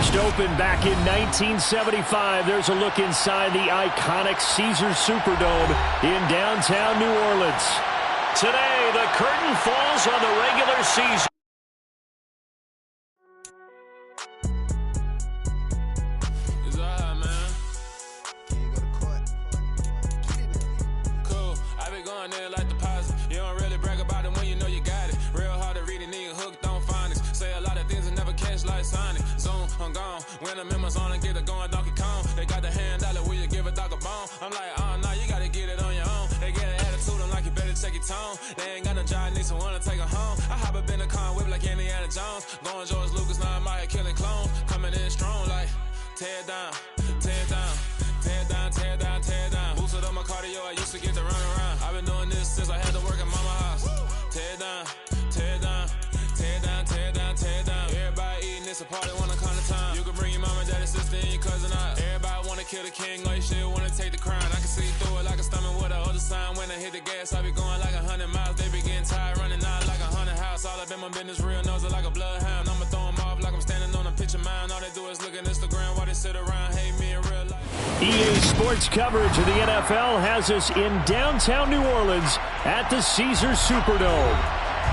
First opened back in 1975. There's a look inside the iconic Caesars Superdome in downtown New Orleans. Today, the curtain falls on the regular season. When I'm in my zone and get it going Donkey Kong. They got the hand dollar, will you give a dog a bone? I'm like, oh, no, you gotta get it on your own. They get an attitude, I'm like, you better check your tone. They ain't got no job, need someone to take her home. I hop up in the car, whip like Indiana Jones. Going George Lucas, now I'm out here killing clones. Coming in strong like, tear down, tear down, tear down, tear down, tear down. Boosted up my cardio, I used to get to run around. I've been doing this since I had to work at mama house. Tear down, tear down, tear down, tear down, tear down. Everybody eating, it's a party, wanna come to time. You can bring your mama, daddy, sister, and your cousin out. Everybody wanna kill the king, or you still wanna take the crown. I can see through it like a stomach with a other sign. When I hit the gas, I be going like 100 miles. They be getting tired, running out like 100 house. All up in my business, real nose like a bloodhound. I'ma throw them off like I'm standing on a picture mound. All they do is look at Instagram while they sit around, hate me in real life. EA Sports coverage of the NFL has us in downtown New Orleans at the Caesars Superdome.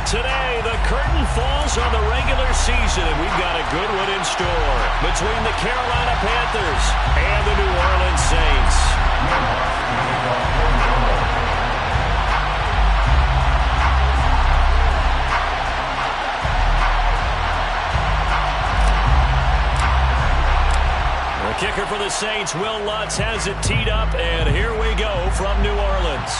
Today, the curtain falls on the regular season, and we've got a good one in store between the Carolina Panthers and the New Orleans Saints. The kicker for the Saints, Will Lutz, has it teed up, and here we go from New Orleans.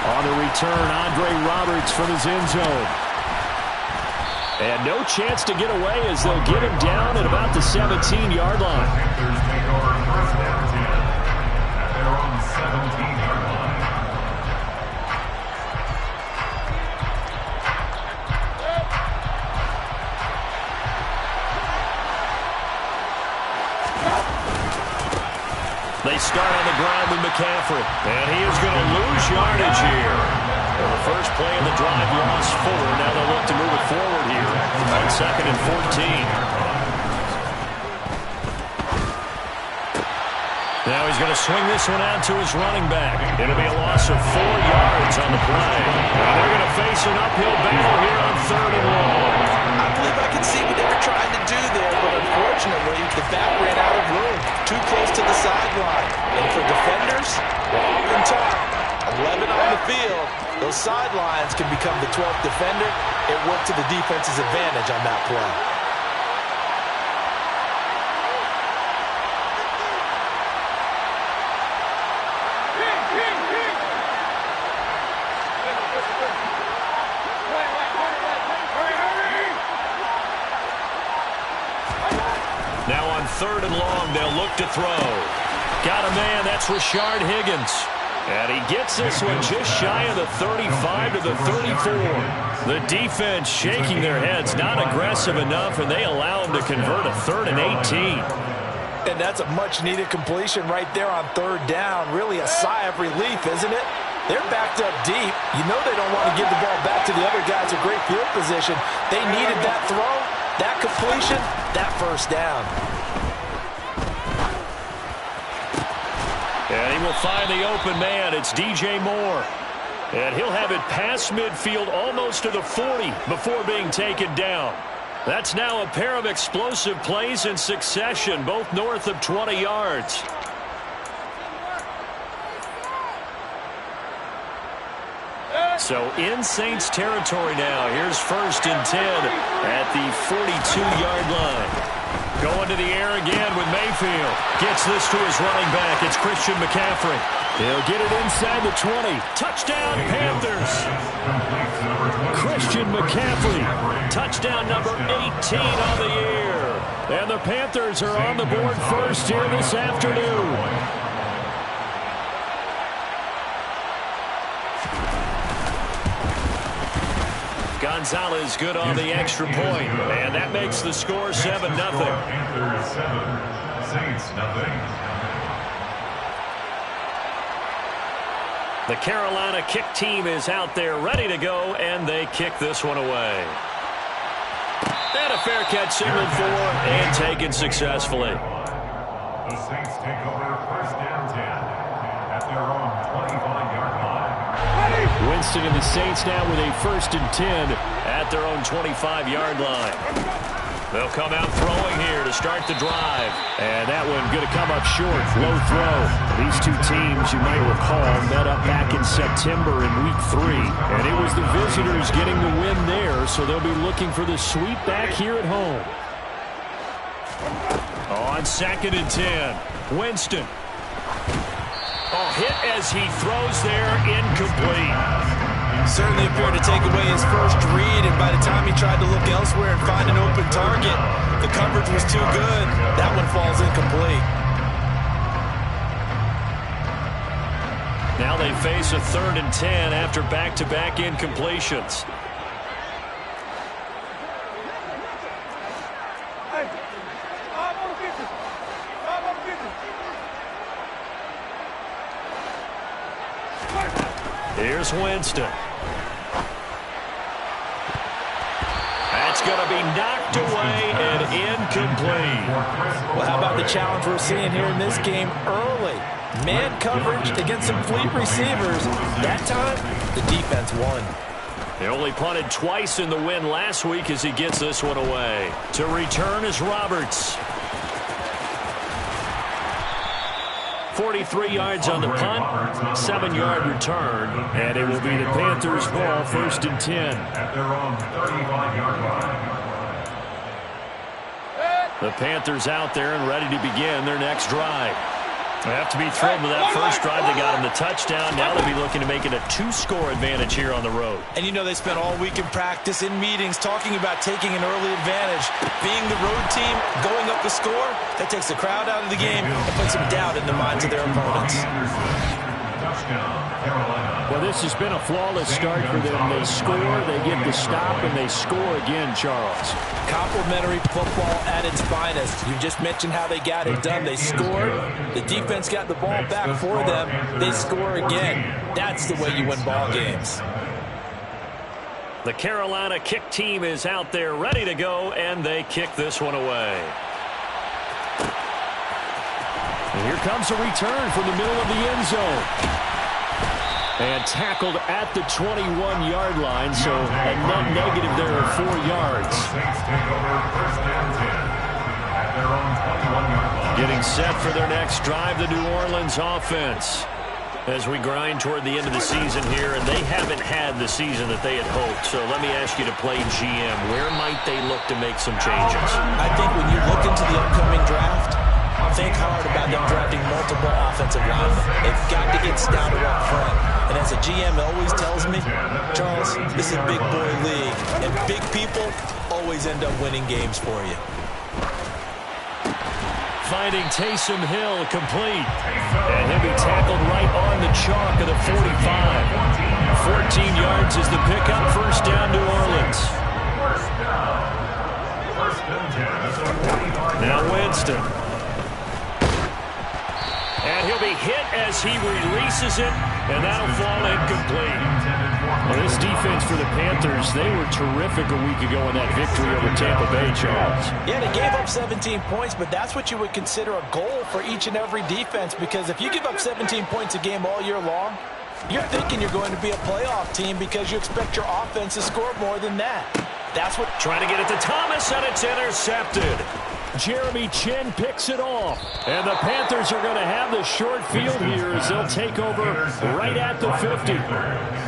On the return, Andre Roberts from his end zone. And no chance to get away as they'll get him down at about the 17-yard line. Panthers take over first down 10 at their own 17-yard line. They start on the ground with McCaffrey, and he is going to lose yardage here. Well, the first play of the drive lost 4. Now they'll look to move it forward here on 2nd and 14. Now he's going to swing this one out to his running back. It'll be a loss of 4 yards on the play. And they're going to face an uphill battle here on 3rd and long. I believe I can see what they were trying to do there, but unfortunately, the back ran out of room. Too close to the sideline. And for defenders, oftentimes, 11 on the field, those sidelines can become the 12th defender. It worked to the defense's advantage on that play. Now on 3rd and long, they'll look to throw. Got a man, that's Rashard Higgins. And he gets this one just shy of the 35 to the 34. The defense shaking their heads, not aggressive enough, and they allow him to convert a 3rd and 18. And that's a much-needed completion right there on 3rd down. Really a sigh of relief, isn't it? They're backed up deep. You know they don't want to give the ball back to the other guys with great field position. They needed that throw, that completion, that first down. And he will find the open man. It's DJ Moore. And he'll have it past midfield almost to the 40 before being taken down. That's now a pair of explosive plays in succession, both north of 20 yards. So in Saints territory now. Here's 1st and 10 at the 42-yard line. Going to the air again with Mayfield. Gets this to his running back. It's Christian McCaffrey. He'll get it inside the 20. Touchdown, Panthers. Christian McCaffrey. Touchdown number 18 on the year. And the Panthers are on the board first here this afternoon. Gonzalez good on the extra point, and that makes the score 7-0. Panthers 7, Saints 0. The Carolina kick team is out there ready to go, and they kick this one away. And a fair catch signaled for and taken successfully. The Saints take over first down 10 at their own 25-yard line. Winston and the Saints now with a 1st and 10 at their own 25-yard line. They'll come out throwing here to start the drive. And that one going to come up short. Low throw. These two teams, you might recall, met up back in September in Week 3. And it was the visitors getting the win there, so they'll be looking for the sweep back here at home. On 2nd and 10, Winston. Oh, hit as he throws there, incomplete. Certainly appeared to take away his first read, and by the time he tried to look elsewhere and find an open target, the coverage was too good. That one falls incomplete. Now they face a 3rd and 10 after back-to-back incompletions. Here's Winston. That's going to be knocked away and incomplete. Well, how about the challenge we're seeing here in this game early? Man coverage against some fleet receivers. That time, the defense won. They only punted twice in the win last week as he gets this one away. To return is Roberts. 43 yards on the punt, 7-yard return, and it will be the Panthers' ball, 1st and 10. At their own 35-yard line. The Panthers out there and ready to begin their next drive. They have to be thrilled with that first drive. They got him the touchdown. Now they'll be looking to make it a 2-score advantage here on the road. And you know they spent all week in practice, in meetings, talking about taking an early advantage. Being the road team, going up the score, that takes the crowd out of the game and puts some doubt in the minds of their opponents. Well, this has been a flawless start for them. They score, they get the stop, and they score again, Charles. Complimentary football at its finest. You just mentioned how they got it done. They scored. The defense got the ball back for them. They score again. That's the way you win ball games. The Carolina kick team is out there ready to go, and they kick this one away. And here comes a return from the middle of the end zone. And tackled at the 21-yard line, so a net negative there of 4 yards. Getting set for their next drive, the New Orleans offense. As we grind toward the end of the season here, and they haven't had the season that they had hoped. So let me ask you to play GM. Where might they look to make some changes? I think when you look into the upcoming draft, think hard about them drafting multiple offensive linemen. They've got to get stouter up front. And as a GM always tells me, Charles, this is a big boy league. And big people always end up winning games for you. Finding Taysom Hill complete. And he'll be tackled right on the chalk of the 45. 14 yards is the pickup. First down, New Orleans. Now Winston. And he'll be hit as he releases it, and that'll fall incomplete. Well, this defense for the Panthers, they were terrific a week ago in that victory over Tampa Bay, Charles. Yeah, they gave up 17 points, but that's what you would consider a goal for each and every defense, because if you give up 17 points a game all year long, you're thinking you're going to be a playoff team because you expect your offense to score more than that. That's what... Trying to get it to Thomas, and it's intercepted. Jeremy Chinn picks it off. And the Panthers are going to have the short field here as they'll take over right at the 50.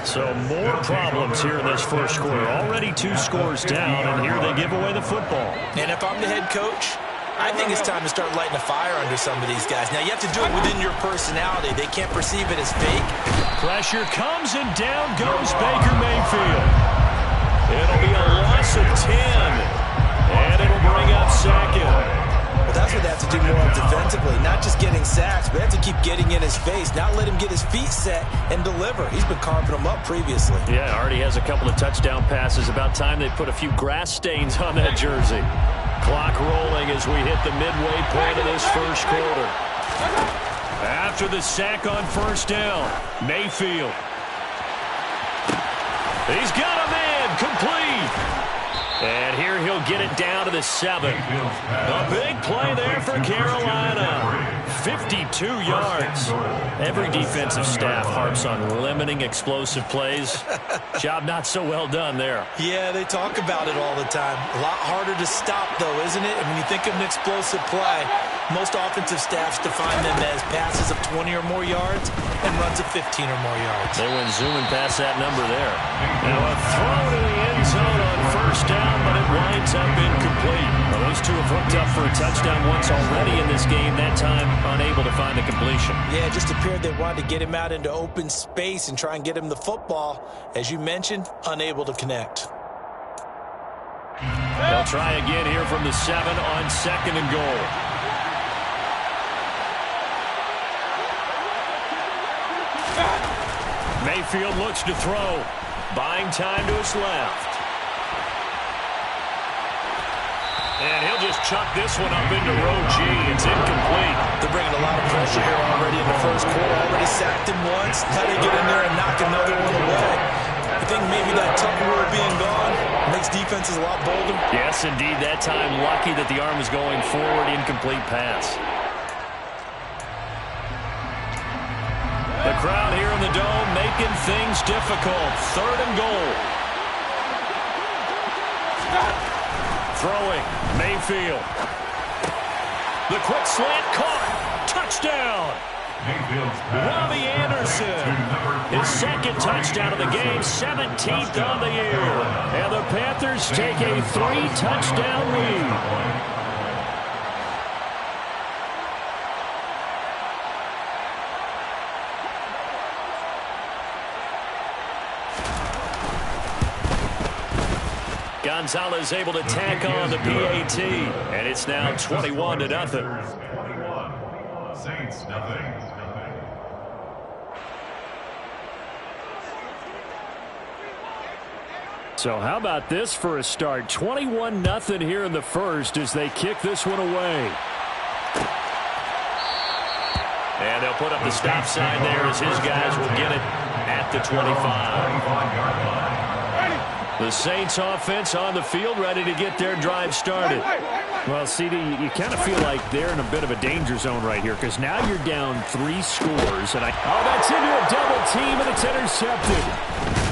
So more problems here in this first quarter. Already 2 scores down, and here they give away the football. And if I'm the head coach, I think it's time to start lighting a fire under some of these guys. Now, you have to do it within your personality. They can't perceive it as fake. Pressure comes, and down goes Baker Mayfield. It'll be a loss of 10. And it'll bring up Sackett. Well, that's what they have to do more of defensively. Not just getting sacks, but they have to keep getting in his face. Not let him get his feet set and deliver. He's been carving them up previously. Yeah, already has a couple of touchdown passes. About time they put a few grass stains on that jersey. Clock rolling as we hit the midway point of this first quarter. After the sack on first down, Mayfield. He's got a man complete. And here he'll get it down to the 7. A big play there for Carolina. 52 yards. Every defensive staff harps on limiting explosive plays. Job not so well done there. Yeah, they talk about it all the time. A lot harder to stop, though, isn't it? And when you think of an explosive play, most offensive staffs define them as passes of 20 or more yards and runs of 15 or more yards. They went zooming past that number there. Now a throw to the end zone on first down, but it winds up incomplete. Well, those two have hooked up for a touchdown once already in this game, that time unable to find a completion. Yeah, it just appeared they wanted to get him out into open space and try and get him the football. As you mentioned, unable to connect. They'll try again here from the 7 on 2nd and goal. Mayfield looks to throw. Buying time to his left. And he'll just chuck this one up into row G. It's incomplete. They're bringing a lot of pressure here already in the first quarter. Already sacked him once. How do they get in there and knock another one away? I think maybe that Tucker rule being gone makes defenses a lot bolder. Yes, indeed. That time lucky that the arm was going forward. Incomplete pass. The crowd here in the Dome making things difficult. 3rd and goal. Throwing, Mayfield. The quick slant caught. Touchdown. Robbie Anderson. His 2nd touchdown of the game, 17th on the year. And the Panthers take a 3-touchdown lead. Gonzalez able to tack on the PAT, and it's now 21-0. Saints nothing. So how about this for a start? 21-0 here in the first as they kick this one away. And they'll put up the stop sign there as his guys will get it at the 25. The Saints offense on the field ready to get their drive started. Well, CD, you kind of feel like they're in a bit of a danger zone right here because now you're down 3 scores. And that's into a double team, and it's intercepted.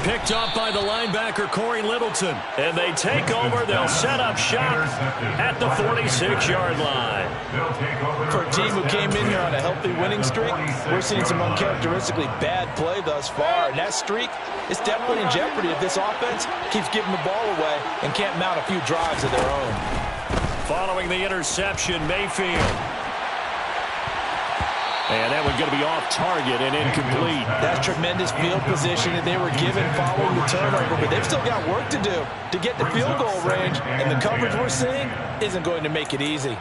Picked up by the linebacker, Corey Littleton. And they take over. They'll set up shop at the 46-yard line. For a team who came in here on a healthy winning streak, we're seeing some uncharacteristically bad play thus far. And that streak is definitely in jeopardy if this offense keeps giving the ball away and can't mount a few drives of their own. Following the interception, Mayfield. And that one's going to be off target and incomplete. That's tremendous field position that they were given following the turnover, but they've still got work to do to get the field goal range, and the coverage we're seeing isn't going to make it easy.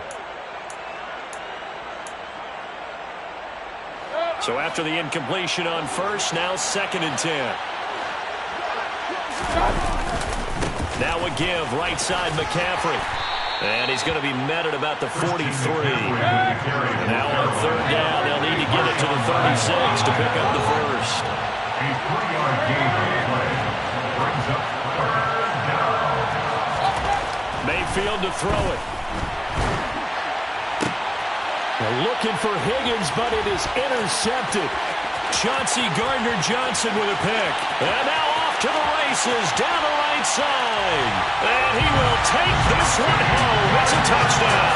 So after the incompletion on first, now 2nd and 10. Now a give, right side McCaffrey. And he's going to be met at about the 43. Now on 3rd down, they'll need to get it to the 36 to pick up the first. A 3-yard gain on the play brings up 3rd down. Mayfield to throw it. They're looking for Higgins, but it is intercepted. Chauncey Gardner-Johnson with a pick. And now off to the races, down the right side. And he will take this one home. It's a touchdown.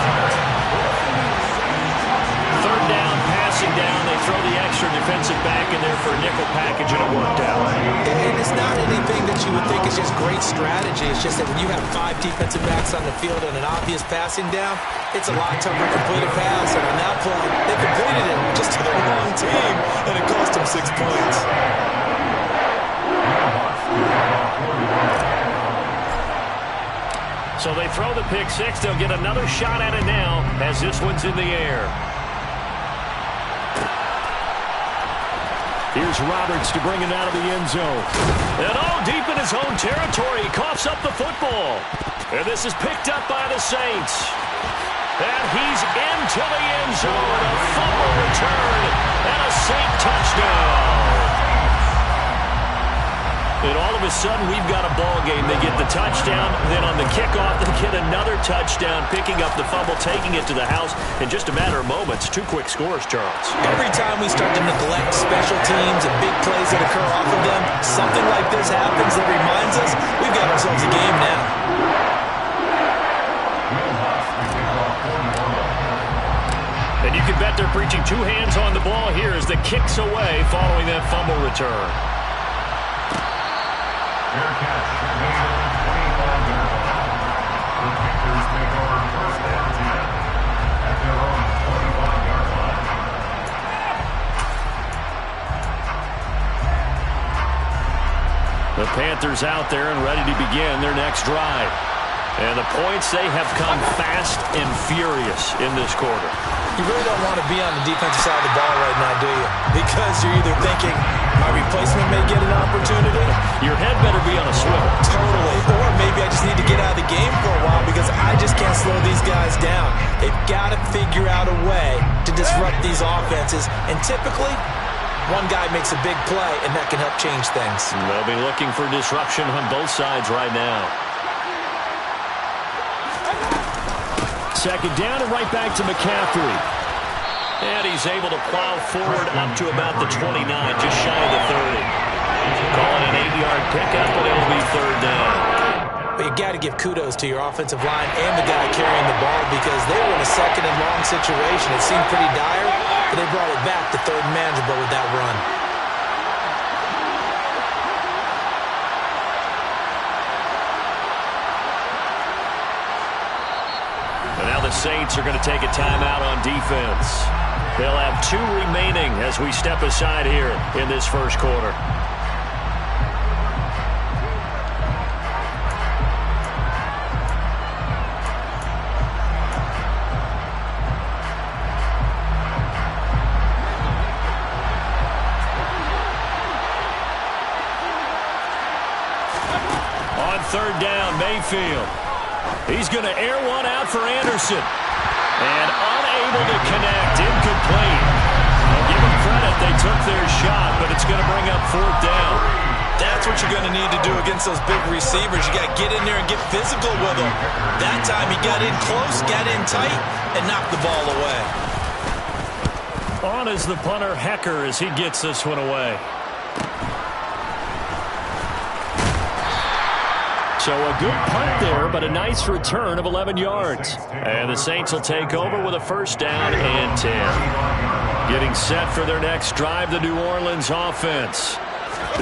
3rd down, passing down. They throw the extra defensive back in there for a nickel package, and it worked out. And it's not anything that you would think is just great strategy. It's just that when you have 5 defensive backs on the field and an obvious passing down, it's a lot tougher to complete a pass. And on that play, they completed it just to the wrong team, and it cost them 6 points. So they throw the pick 6. They'll get another shot at it now as this one's in the air. Here's Roberts to bring it out of the end zone. And deep in his own territory, he coughs up the football. And this is picked up by the Saints. And he's into the end zone. A fumble return and a Saint touchdown. And all of a sudden, we've got a ball game. They get the touchdown, then on the kickoff, they get another touchdown, picking up the fumble, taking it to the house in just a matter of moments. 2 quick scores, Charles. Every time we start to neglect special teams and big plays that occur off of them, something like this happens that reminds us we've got ourselves a game now. And you can bet they're preaching 2 hands on the ball here as the kick's away following that fumble return. Fair catch made on the 25-yard line. The Panthers take over first and 10 at their own 25-yard line. The Panthers out there and ready to begin their next drive. And the points, they have come fast and furious in this quarter. You really don't want to be on the defensive side of the ball right now, do you? Because you're either thinking, my replacement may get an opportunity. Your head better be on a swivel. Totally. Or maybe I just need to get out of the game for a while because I just can't slow these guys down. They've got to figure out a way to disrupt these offenses. And typically, one guy makes a big play, and that can help change things. They'll be looking for disruption on both sides right now. Second down and right back to McCaffrey. And he's able to plow forward up to about the 29, just shy of the 30. Calling an 8-yard pickup, but it'll be third down. But you got to give kudos to your offensive line and the guy carrying the ball because they were in a second and long situation. It seemed pretty dire, but they brought it back to third and manageable with that run. And now the Saints are going to take a timeout on defense. They'll have 2 remaining as we step aside here in this first quarter. On third down, Mayfield. He's going to air one out for Anderson. And unable to connect. Incomplete. I'll give them credit. They took their shot, but it's going to bring up fourth down. That's what you're going to need to do against those big receivers. You got to get in there and get physical with them. That time he got in close, got in tight, and knocked the ball away. On is the punter, Hecker, as he gets this one away. So a good punt there, but a nice return of 11 yards. And the Saints will take over with a first down and 10. Getting set for their next drive, the New Orleans offense.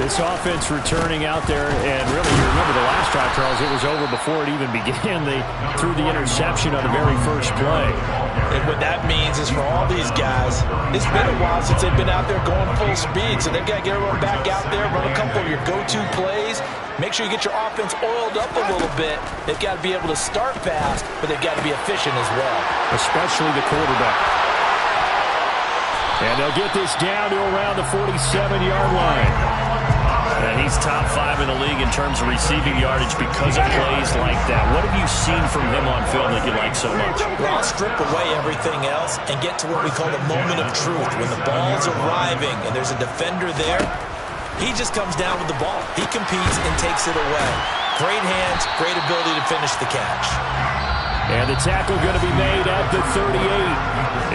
This offense returning out there, and really, you remember the last drive, Charles, it was over before it even began. They threw the interception on the very first play. And what that means is for all these guys, it's been a while since they've been out there going full speed, so they've got to get everyone back out there, run a couple of your go-to plays, make sure you get your offense oiled up a little bit. They've got to be able to start fast, but they've got to be efficient as well. Especially the quarterback. And they'll get this down to around the 47-yard line. And he's top 5 in the league in terms of receiving yardage because of plays like that. What have you seen from him on film that you like so much? Well, I'll strip away everything else and get to what we call the moment of truth. When the ball's arriving and there's a defender there, he just comes down with the ball. He competes and takes it away. Great hands, great ability to finish the catch. And the tackle going to be made at the 38.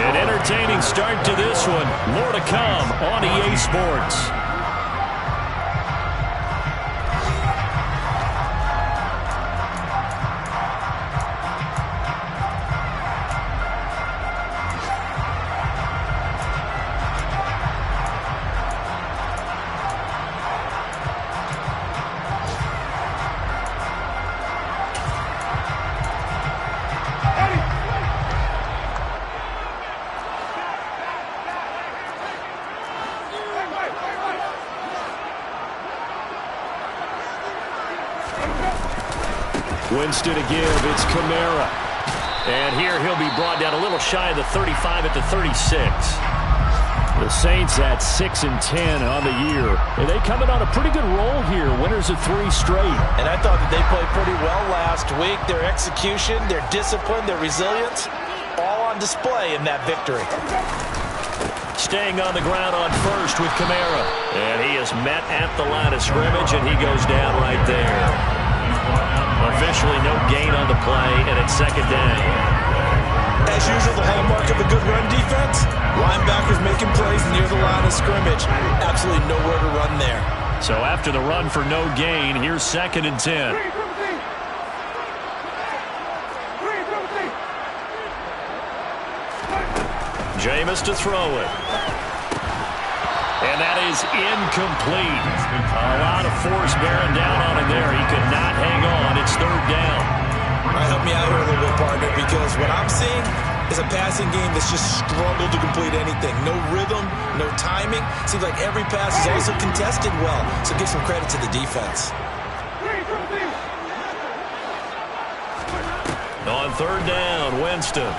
An entertaining start to this one. More to come on EA Sports. Winston to give, it's Kamara. And here he'll be brought down a little shy of the 35 at the 36. The Saints at 6-10 on the year. And they coming on a pretty good roll here, winners of 3 straight. And I thought that they played pretty well last week. Their execution, their discipline, their resilience, all on display in that victory. Staying on the ground on first with Kamara. And he is met at the line of scrimmage, and he goes down right there. Officially no gain on the play, and it's second down. As usual, the hallmark of a good run defense, linebackers making plays near the line of scrimmage. Absolutely nowhere to run there. So after the run for no gain, here's 2nd and 10. Jameis to throw it. And that is incomplete. A lot of force bearing down on him there. He could not hang on. It's 3rd down. Help me out here a little bit, partner, because what I'm seeing is a passing game that's just struggled to complete anything. No rhythm, no timing. Seems like every pass is also contested well. So give some credit to the defense. On 3rd down, Winston.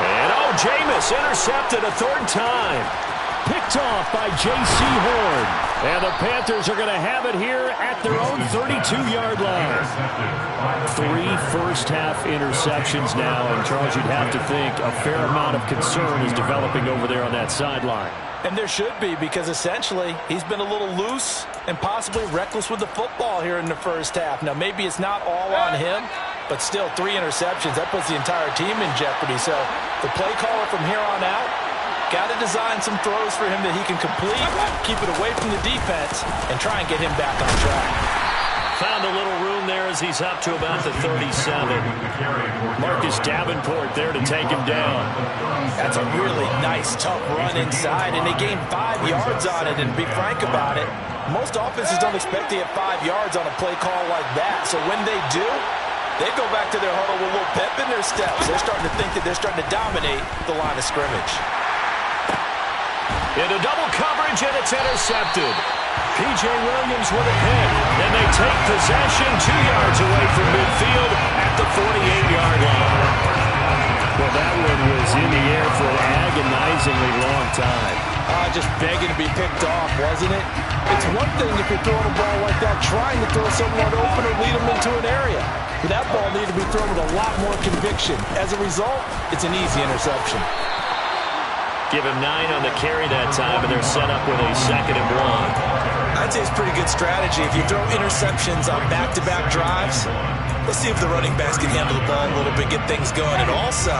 And Jameis intercepted a 3rd time. Picked off by J.C. Horn. And the Panthers are going to have it here at their own 32-yard line. 3 first-half interceptions now. And, Charles, you'd have to think a fair amount of concern is developing over there on that sideline. And there should be, because essentially he's been a little loose and possibly reckless with the football here in the first half. Now, maybe it's not all on him, but still 3 interceptions. That puts the entire team in jeopardy. So the play caller from here on out got to design some throws for him that he can complete, keep it away from the defense, and try and get him back on track. Found a little room there as he's up to about the 37. Marcus Davenport there to take him down. That's a really nice, tough run inside, and they gained 5 yards on it. And to be frank about it, most offenses don't expect to get 5 yards on a play call like that. So when they do, they go back to their huddle with a little pep in their steps. They're starting to think that they're starting to dominate the line of scrimmage. Into double coverage, and it's intercepted. P.J. Williams with a pick, and they take possession 2 yards away from midfield at the 48-yard line. Well, that one was in the air for an agonizingly long time. Just begging to be picked off, wasn't it? It's one thing if you're throwing a ball like that, trying to throw someone open or lead them into an area. But that ball needed to be thrown with a lot more conviction. As a result, it's an easy interception. Give him 9 on the carry that time, and they're set up with a 2nd and 1. I'd say it's pretty good strategy. If you throw interceptions on back-to-back drives, let's see if the running backs can handle the ball a little bit, get things going. And also,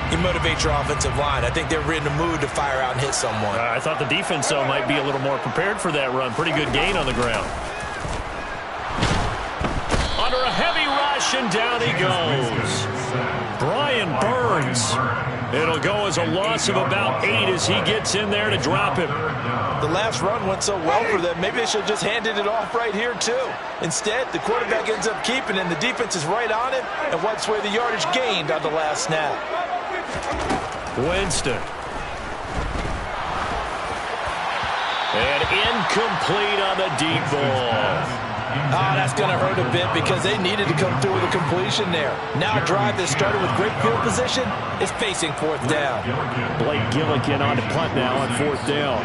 you motivate your offensive line. I think they're in the mood to fire out and hit someone. I thought the defense, though, might be a little more prepared for that run. Pretty good gain on the ground. Under a heavy rush, and down he goes. Brian Burns. It'll go as a loss of about 8 as he gets in there to drop him. The last run went so well for them. Maybe they should have just handed it off right here, too. Instead, the quarterback ends up keeping it, and the defense is right on it and wipes away the yardage gained on the last snap. Winston. And incomplete on the deep ball. That's going to hurt a bit because they needed to come through with a completion there. Now a drive that started with great field position is facing 4th down. Blake Gillikin on to punt now on 4th down.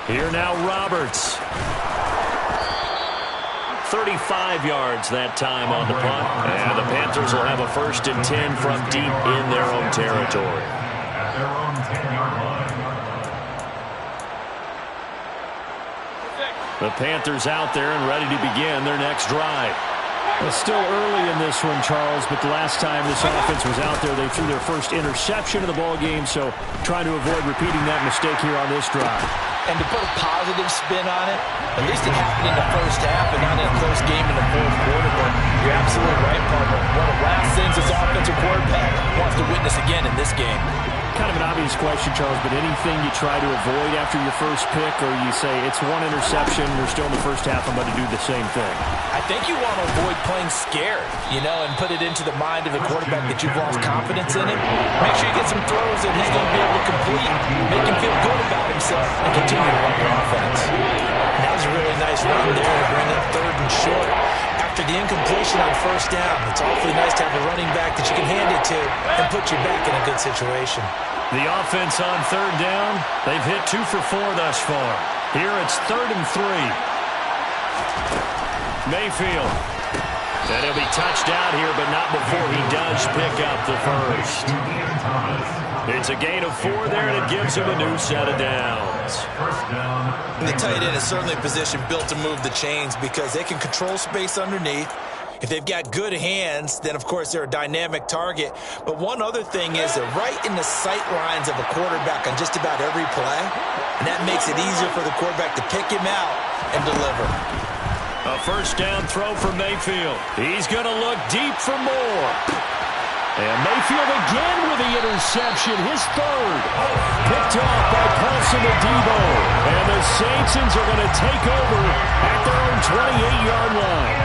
Here now Roberts. 35 yards that time on the punt. And the Panthers will have a 1st and 10 from deep in their own territory. At their own 10-yard line. The Panthers out there and ready to begin their next drive. It's still early in this one, Charles, but the last time this offense was out there, they threw their first interception of the ball game, so trying to avoid repeating that mistake here on this drive. And to put a positive spin on it, at least it happened in the first half and not in a close game in the 4th quarter. But you're absolutely right, partner. One of the last things this offensive quarterback wants to witness again in this game. Kind of an obvious question, Charles, but anything you try to avoid after your first pick, or you say it's 1 interception, we're still in the first half, I'm going to do the same thing? I think you want to avoid playing scared, and put it into the mind of the quarterback that you've lost confidence in him. Make sure you get some throws that he's going to be able to complete, make him feel good about himself, and continue to run your offense. That was a really nice run there to bring up 3rd and short. After the incompletion on 1st down, it's awfully nice to have a running back that you can hand it to and put you back in a good situation. The offense on 3rd down, they've hit 2 for 4 thus far. Here it's 3rd and 3. Mayfield. And he'll be touched out here, but not before he does pick up the first. It's a gain of 4 there, and it gives him a new set of downs. And the tight end is certainly a position built to move the chains because they can control space underneath. If they've got good hands, then, of course, they're a dynamic target. But one other thing is they're right in the sight lines of a quarterback on just about every play, and that makes it easier for the quarterback to pick him out and deliver. A first down throw for Mayfield. He's going to look deep for more. And Mayfield again with the interception, his 3rd. Picked off by Paulson Adebo. And the Saints are going to take over at their own 28-yard line.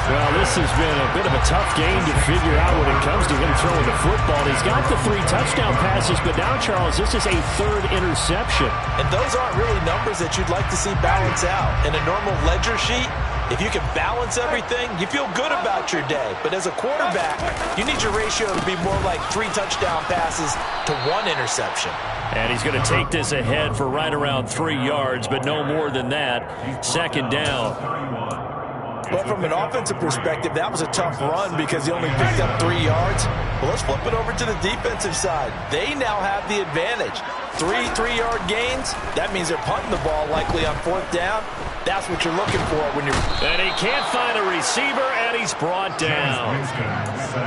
Well, this has been a bit of a tough game to figure out when it comes to him throwing the football. He's got the 3 touchdown passes, but now, Charles, this is a 3rd interception. And those aren't really numbers that you'd like to see balance out. In a normal ledger sheet, if you can balance everything, you feel good about your day. But as a quarterback, you need your ratio to be more like 3 touchdown passes to 1 interception. And he's going to take this ahead for right around 3 yards, but no more than that. 2nd down. But from an offensive perspective, that was a tough run because he only picked up 3 yards. Well, let's flip it over to the defensive side. They now have the advantage. 3 3-yard gains. That means they're punting the ball likely on 4th down. That's what you're looking for when you're... And he can't find a receiver, and he's brought down.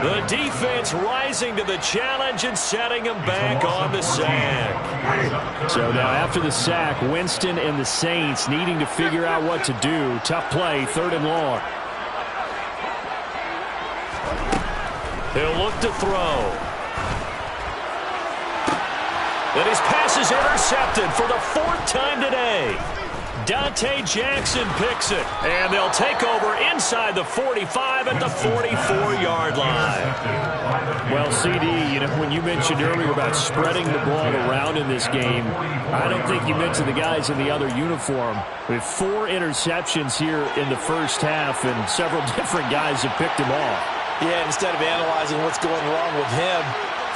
The defense rising to the challenge and setting him back on the sack. So now after the sack, Winston and the Saints needing to figure out what to do. Tough play, 3rd and long. He'll look to throw. And his pass is intercepted for the 4th time today. Dante Jackson picks it, and they'll take over inside the 45 at the 44-yard line. Well, CD, you know, when you mentioned earlier about spreading the ball around in this game, I don't think you mentioned the guys in the other uniform. With 4 interceptions here in the first half, and several different guys have picked him off. Yeah, instead of analyzing what's going wrong with him,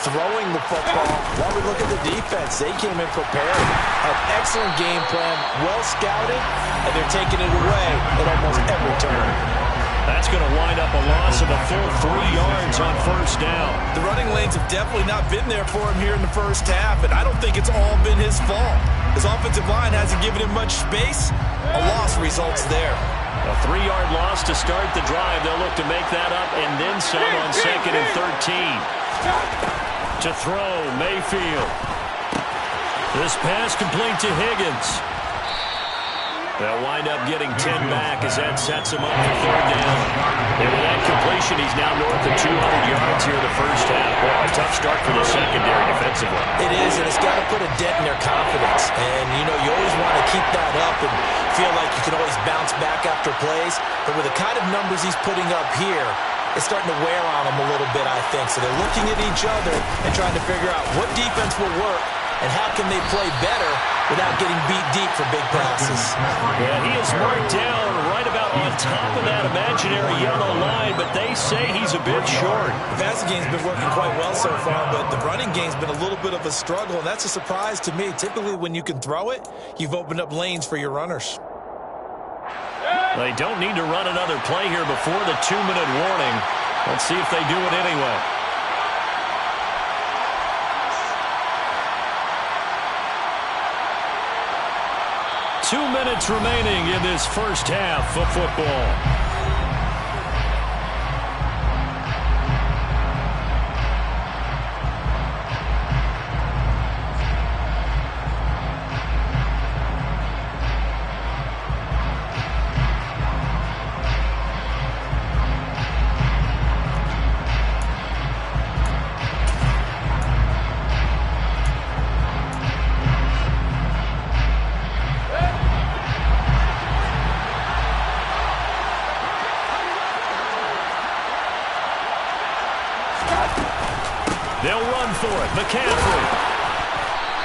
throwing the football, while we look at the defense, they came in prepared, had excellent game plan, well scouted, and they're taking it away at almost every turn. That's going to wind up a loss of a full 3 yards on 1st down. The running lanes have definitely not been there for him here in the first half, and I don't think it's all been his fault. His offensive line hasn't given him much space. A loss results there. A 3-yard loss to start the drive. They'll look to make that up and then some on 2nd and 13. To throw, Mayfield. This pass complete to Higgins. They'll wind up getting 10 back as that sets him up for 3rd down. And with that completion, he's now north of 200 yards here in the first half. Well, a tough start for the secondary defensively. It is, and it's got to put a dent in their confidence. And, you know, you always want to keep that up and feel like you can always bounce back after plays. But with the kind of numbers he's putting up here, it's starting to wear on them a little bit, I think. So they're looking at each other and trying to figure out what defense will work and how can they play better without getting beat deep for big passes. Yeah, he is marked down right about on top of that imaginary yellow line, but they say he's a bit short. The passing game's been working quite well so far, but the running game's been a little bit of a struggle, and that's a surprise to me. Typically, when you can throw it, you've opened up lanes for your runners. They don't need to run another play here before the 2-minute warning. Let's see if they do it anyway. Two minutes remaining in this first half of football. They'll run for it. McCaffrey.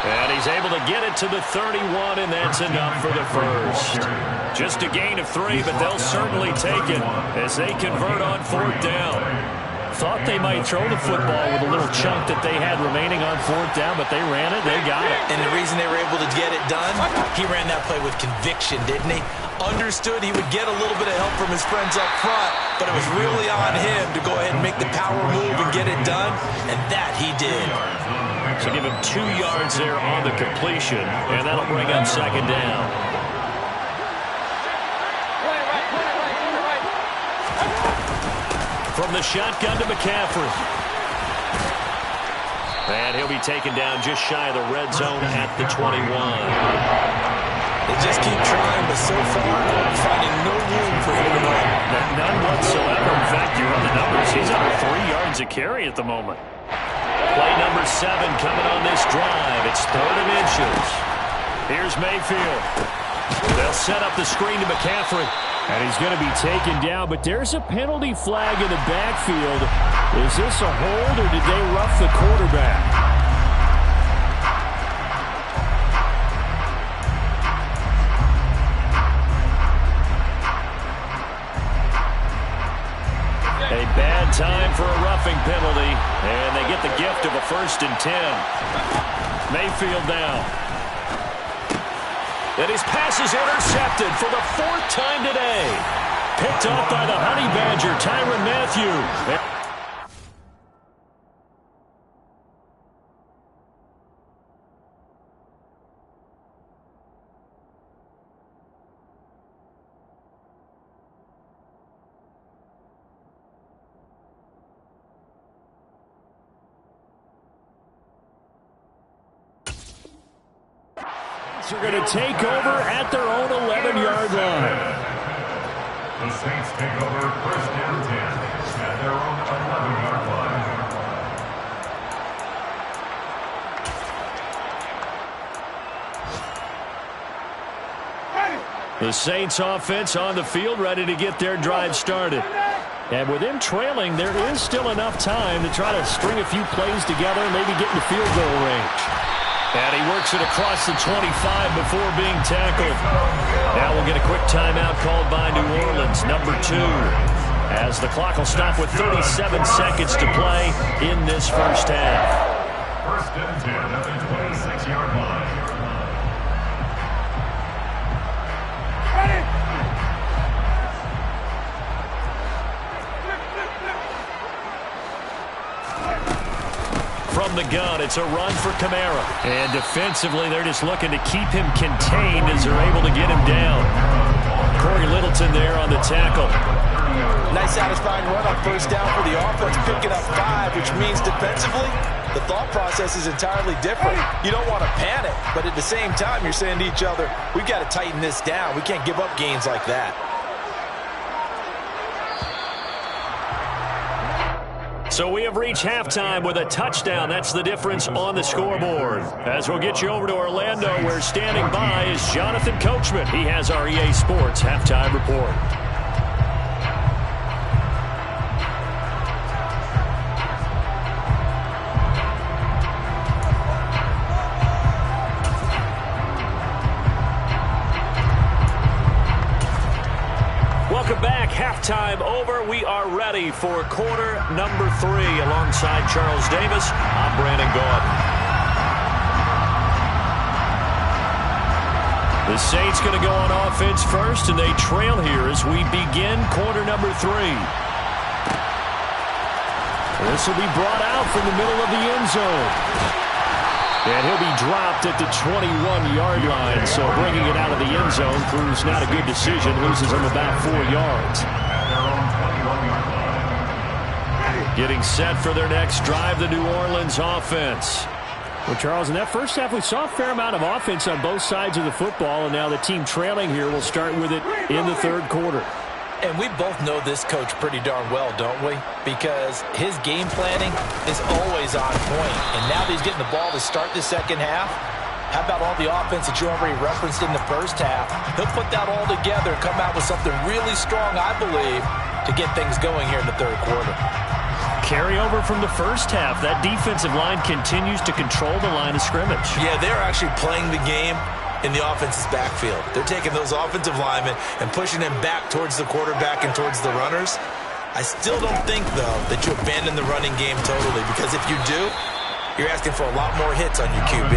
And he's able to get it to the 31, and that's enough for the first. Just a gain of 3, but they'll certainly take it as they convert on 4th down. thought they might throw the football with a little chunk that they had remaining on 4th down, but they ran it, they got it. And the reason they were able to get it done, he ran that play with conviction, didn't he? Understood he would get a little bit of help from his friends up front, but it was really on him to go ahead and make the power move and get it done, and that he did. So give him 2 yards there on the completion, and that'll bring up 2nd down. From the shotgun to McCaffrey. And he'll be taken down just shy of the red zone at the 21. They just keep trying, but so far, finding no room for him to run. None whatsoever. In fact, you run the numbers. He's under 3 yards a carry at the moment. Play number 7 coming on this drive. It's 3rd and inches. Here's Mayfield. They'll set up the screen to McCaffrey. And he's going to be taken down, but there's a penalty flag in the backfield. Is this a hold, or did they rough the quarterback? A bad time for a roughing penalty, and they get the gift of a 1st and 10. Mayfield down. And his pass is intercepted for the 4th time today. Picked off by the Honey Badger, Tyrann Mathieu. Are going to take over at their own 11-yard line. The Saints take over 1st and 10 at their own 11-yard line. The Saints offense on the field, ready to get their drive started. And with them trailing, there is still enough time to try to string a few plays together and maybe get into field goal range. And he works it across the 25 before being tackled. Now we'll get a quick timeout called by New Orleans, number 2, as the clock will stop with 37 seconds to play in this first half. 1st and 10 at the 26-yard line. From the gun, it's a run for Kamara. And defensively, they're just looking to keep him contained as they're able to get him down. Corey Littleton there on the tackle. Nice satisfying run on 1st down for the offense, picking up 5, which means defensively, the thought process is entirely different. You don't want to panic, but at the same time, you're saying to each other, we've got to tighten this down. We can't give up gains like that. So we have reached halftime with a touchdown. That's the difference on the scoreboard. As we'll get you over to Orlando, where standing by is Jonathan Coachman. He has our EA Sports halftime report. Welcome back. Halftime over. We are ready for quarter number 3. Alongside Charles Davis, I'm Brandon Gaud. The Saints going to go on offense first, and they trail here as we begin quarter number 3. This will be brought out from the middle of the end zone. And he'll be dropped at the 21-yard line, so bringing it out of the end zone proves not a good decision. Loses him about 4 yards. Getting set for their next drive, the New Orleans offense. Well, Charles, in that first half, we saw a fair amount of offense on both sides of the football, and now the team trailing here will start with it in the 3rd quarter. And we both know this coach pretty darn well, don't we? Because his game planning is always on point. And now that he's getting the ball to start the 2nd half, how about all the offense that you already referenced in the 1st half? He'll put that all together and come out with something really strong, I believe, to get things going here in the 3rd quarter. Carry over from the 1st half. That defensive line continues to control the line of scrimmage. Yeah, they're actually playing the game in the offense's backfield. They're taking those offensive linemen and pushing them back towards the quarterback and towards the runners. I still don't think, though, that you abandon the running game totally, because if you do, you're asking for a lot more hits on your QB.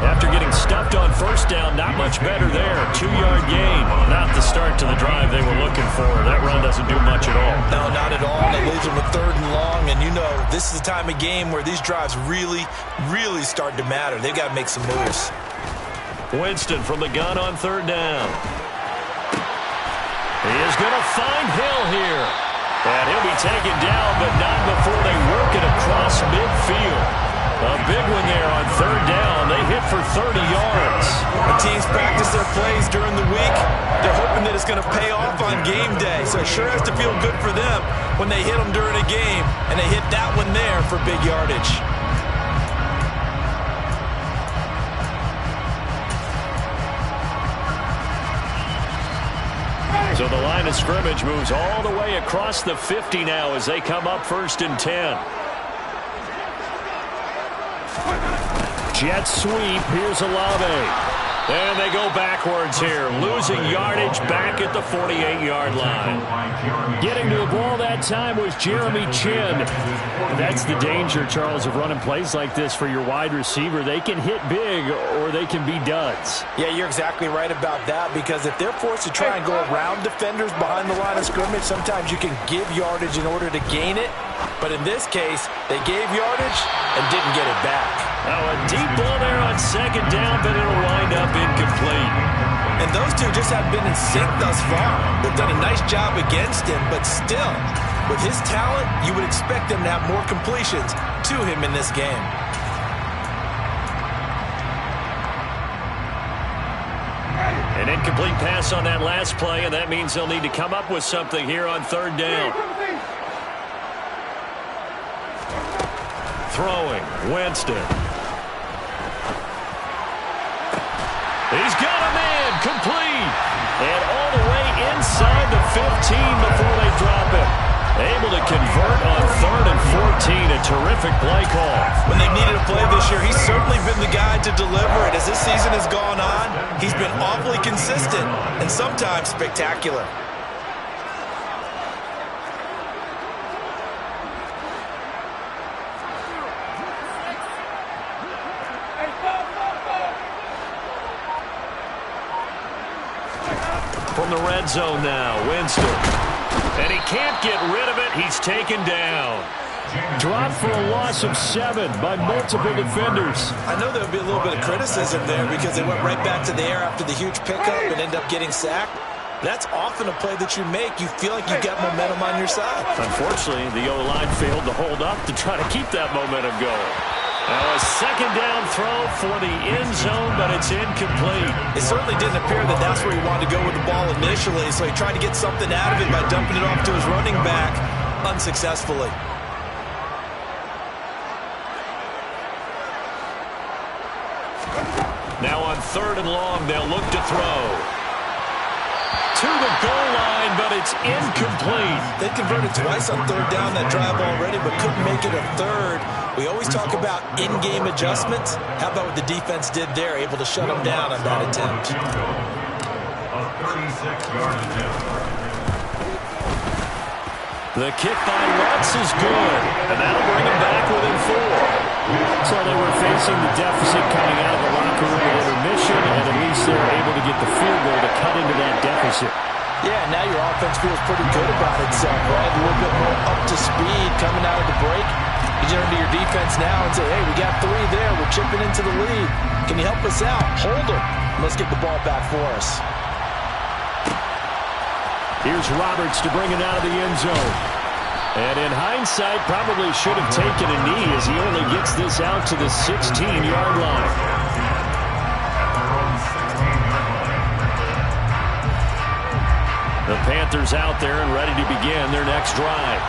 After getting stuffed on first down, not much better there. 2-yard gain. Not the start to the drive they were looking for. That run doesn't do much at all. No, not at all. And it leaves them with 3rd and long. And you know, this is the time of game where these drives really, really start to matter. They've got to make some moves. Winston from the gun on 3rd down. He is going to find Hill here. And he'll be taken down, but not before they work it across midfield. A big one there on 3rd down. They hit for 30 yards. The teams practice their plays during the week. They're hoping that it's going to pay off on game day. So it sure has to feel good for them when they hit them during a game. And they hit that one there for big yardage. So the line of scrimmage moves all the way across the 50 now as they come up 1st and 10. Jet sweep. Here's Olave. And they go backwards here, losing yardage back at the 48-yard line. Getting to the ball that time was Jeremy Chinn. That's the danger, Charles, of running plays like this for your wide receiver. They can hit big or they can be duds. Yeah, you're exactly right about that, because if they're forced to try and go around defenders behind the line of scrimmage, sometimes you can give yardage in order to gain it. But in this case, they gave yardage and didn't get it back. Now a deep ball there on 2nd down, but it'll wind up incomplete. And those two just haven't been in sync thus far. They've done a nice job against him, but still, with his talent, you would expect them to have more completions to him in this game. An incomplete pass on that last play, and that means they'll need to come up with something here on 3rd down. Throwing, Winston. He's got a man, complete. And all the way inside the 15 before they drop it. Able to convert on 3rd and 14. A terrific play call. When they needed a play this year, he's certainly been the guy to deliver it. As this season has gone on, he's been awfully consistent and sometimes spectacular. From the red zone now, Winston. And he can't get rid of it. He's taken down. Dropped for a loss of 7 by multiple defenders. I know there'll be a little bit of criticism there because they went right back to the air after the huge pickup and ended up getting sacked. That's often a play that you make. You feel like you've got momentum on your side. Unfortunately, the O-line failed to hold up to try to keep that momentum going. Now a 2nd down throw for the end zone, but it's incomplete. It certainly didn't appear that that's where he wanted to go with the ball initially, so he tried to get something out of it by dumping it off to his running back unsuccessfully. Now on 3rd and long, they'll look to throw. To the goal line, but it's incomplete. They converted twice on 3rd down that drive already, but couldn't make it a 3rd. We always talk about in-game adjustments. How about what the defense did there, able to shut them down on that attempt? A 36-yard attempt. The kick by Lutz is good, and that'll bring him back within 4. So they were facing the deficit coming out of the locker room at intermission, and at least they were able to get the field goal to cut into that deficit. Yeah, now your offense feels pretty good about itself, right? A little bit more up to speed coming out of the break. You turn to your defense now and say, hey, we got 3 there. We're chipping into the lead. Can you help us out? Hold them. Let's get the ball back for us. Here's Roberts to bring it out of the end zone. And in hindsight, probably should have taken a knee as he only gets this out to the 16-yard line. The Panthers out there and ready to begin their next drive.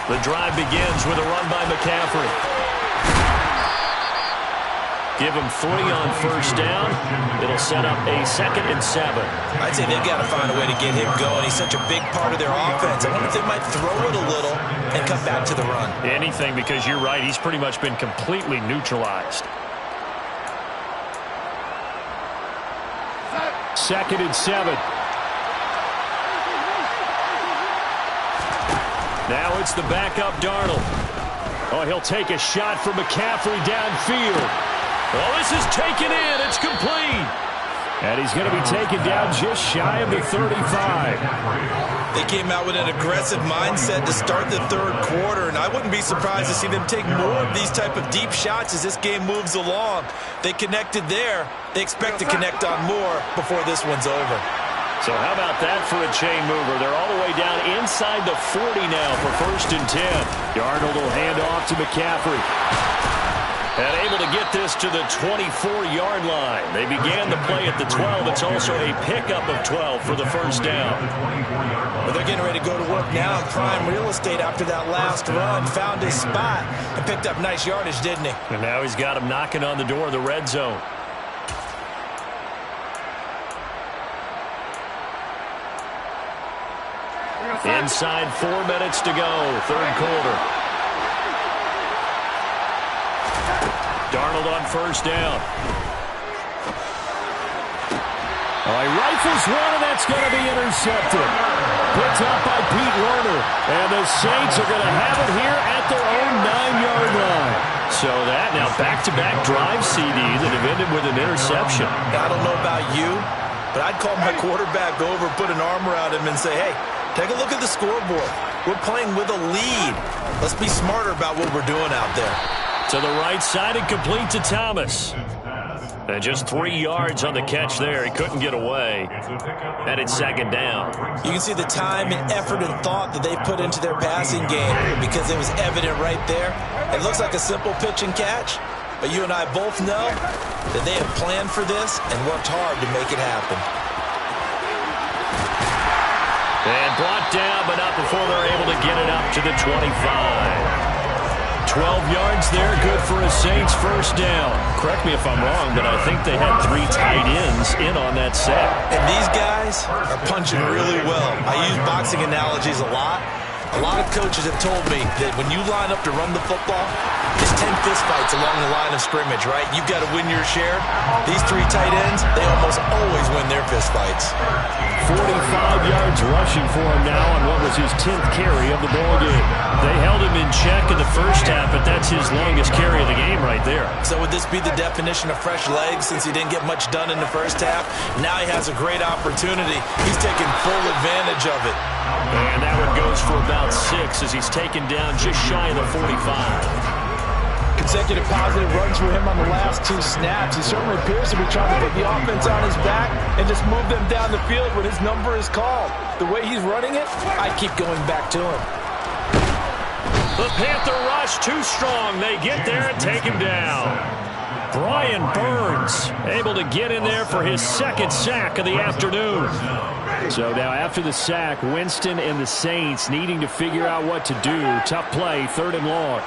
The drive begins with a run by McCaffrey. Give him 3 on 1st down. It'll set up a 2nd and 7. I'd say they've got to find a way to get him going. He's such a big part of their offense. I wonder if they might throw it a little and come back to the run. Anything, because you're right. He's pretty much been completely neutralized. 2nd and 7. Now it's the backup Darnold. Oh, he'll take a shot from McCaffrey downfield. Oh, this is taken in. It's complete. And he's going to be taken down just shy of the 35. They came out with an aggressive mindset to start the third quarter, and I wouldn't be surprised to see them take more of these type of deep shots as this game moves along. They connected there. They expect to connect on more before this one's over. So how about that for a chain mover? They're all the way down inside the 40 now for 1st and 10. Darnold will hand off to McCaffrey. And able to get this to the 24-yard line. They began the play at the 12. It's also a pickup of 12 for the first down. Well, they're getting ready to go to work now in prime real estate after that last run. Found his spot and picked up nice yardage, didn't he? And now he's got him knocking on the door of the red zone. Inside 4 minutes to go, third quarter. Darnold on first down. Oh, he rifles one, and that's going to be intercepted. Picked up by Pete Werner. And the Saints are going to have it here at their own 9-yard line. So that now back-to-back drive CD that have ended with an interception. I don't know about you, but I'd call my quarterback over, put an arm around him, and say, hey, take a look at the scoreboard. We're playing with a lead. Let's be smarter about what we're doing out there. To the right side and complete to Thomas. And just 3 yards on the catch there. He couldn't get away. And it's second down. You can see the time and effort and thought that they put into their passing game because it was evident right there. It looks like a simple pitch and catch, but you and I both know that they have planned for this and worked hard to make it happen. And brought down, but not before they're able to get it up to the 25. 12 yards there, good for a Saints first down. Correct me if I'm wrong, but I think they had 3 tight ends in on that set. And these guys are punching really well. I use boxing analogies a lot. A lot of coaches have told me that when you line up to run the football, it's 10 fistfights along the line of scrimmage, right? You've got to win your share. These 3 tight ends, they almost always win their fistfights. 45 yards rushing for him now on what was his 10th carry of the ballgame. They held him in check in the first half, but that's his longest carry of the game right there. So would this be the definition of fresh legs since he didn't get much done in the first half? Now he has a great opportunity. He's taking full advantage of it. And that one goes for about 6 as he's taken down just shy of the 45. Consecutive positive runs for him on the last 2 snaps. He certainly appears to be trying to put the offense on his back and just move them down the field when his number is called. The way he's running it, I keep going back to him. The Panther rush too strong. They get there and take him down. Brian Burns able to get in there for his 2nd sack of the afternoon. So now after the sack, Winston and the Saints needing to figure out what to do. Tough play, 3rd and long.